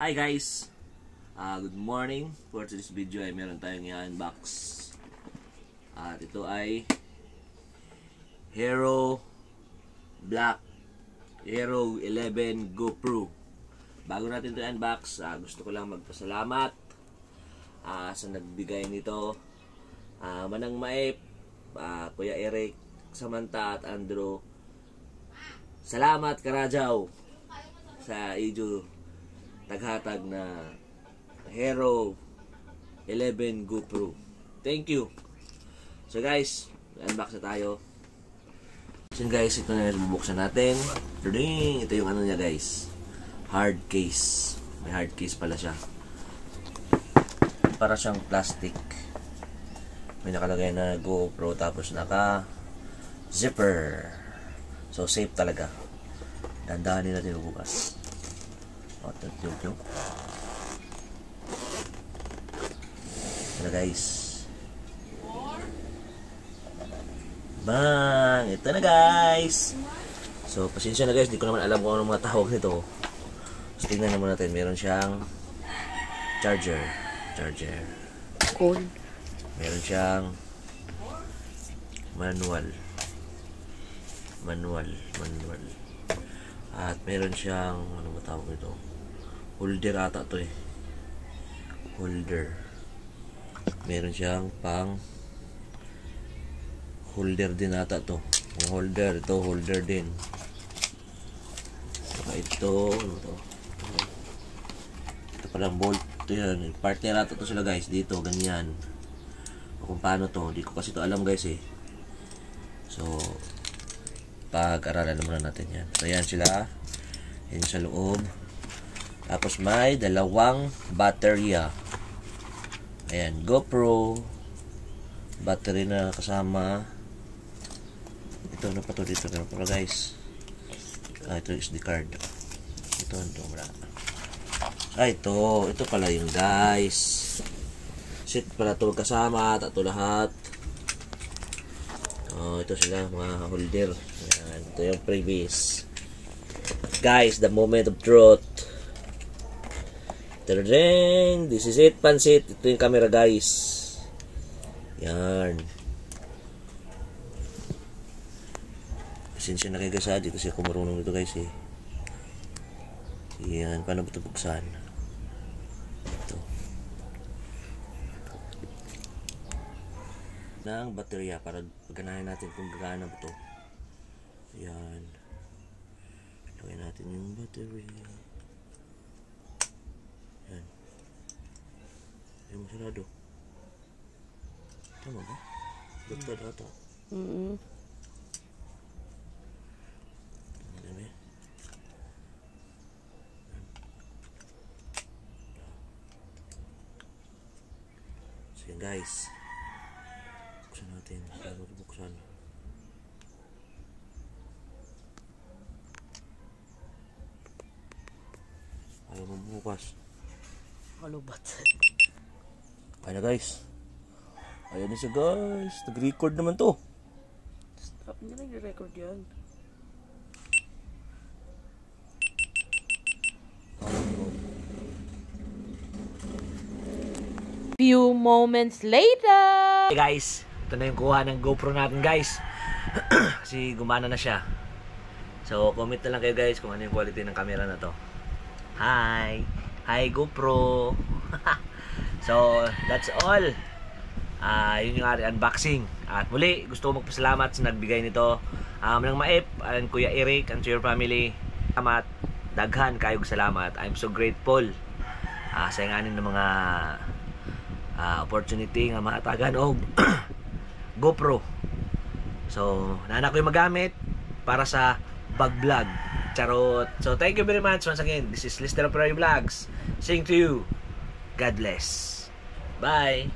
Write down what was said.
Hi guys! Good morning. For today's video ay meron tayong i-unbox. At ito ay Hero 11 GoPro. Bago natin ito i-unbox, gusto ko lang magpasalamat sa nagbigay nito. Manang Maip, Kuya Eric, Samantha at Andrew. Salamat Karajaw sa idyo taghatag na Hero 11 GoPro. Thank you. So guys, unbox na tayo. So guys, ito na bubuksan natin. Ito yung ano niya guys, hard case. May hard case pala siya. Para siyang plastic. May nakalagay na GoPro tapos naka zipper. So safe talaga. Dandahanin natin bukas. Ito guys. Bang! Ito na guys. So pasensya na guys, di ko naman alam kung anong mga tawag nito. So tingnan naman natin, meron siyang charger. Cool. Meron siyang manual. At meron siyang ano ba tawag nito? Holder ata to eh. Holder. Meron siyang pang holder din ata to. Ang holder, ito holder din. Saka ito, ano to? Ito palang bolt. Ito yan. Partner ata to sila guys. Dito, ganyan. O kung paano to. Di ko kasi to alam guys eh. So, pag-aralan muna natin yan. So, yan sila. Yan sa loob. Tapos may dalawang baterya. Ayan, GoPro. Battery na kasama. Ito na pa to dito. Pero guys. Ito is the card. Ito. Ito pala yung guys. Set pala to kasama. Ito lahat. Ito sila mga holder. Ayan, ito yung previous. Guys, the moment of truth. This is it, pansit. Ito yung camera guys. Yan. Pasensya na kayo guys, di kasi ako marunong nito guys eh. Yan, paano ba ito buksan? Ito. Ng baterya para paganahin natin kung gagana ba ito. Yan. Lagyan natin yung battery. Yan. Yung masarado. Tama ba? Doktor ata. Dami. So yan guys. Buksan natin. Bago buksan. Ayaw mabukas. Malubat. Ayan na guys. Ayan na siya guys. Nag-record naman to. Stop niya nag-record yan. Few moments later. Hey guys. Ito na yung kuha ng GoPro natin guys. Kasi gumana na siya. So comment na lang kayo guys kung ano yung quality ng camera na to. Hi GoPro. So that's all. Yun yung unboxing. At muli gusto ko magpasalamat sa nagbigay nito. Manang Maip and Kuya Eric and to your family. Salamat. Daghan kayong salamat. I'm so grateful sa inganin ng mga opportunity nga mahatagan og GoPro. So naanak ko yung magamit para sa vlog. Charot. So thank you very much once again. This is Lister of Prairie Vlogs saying to you, God bless. Bye.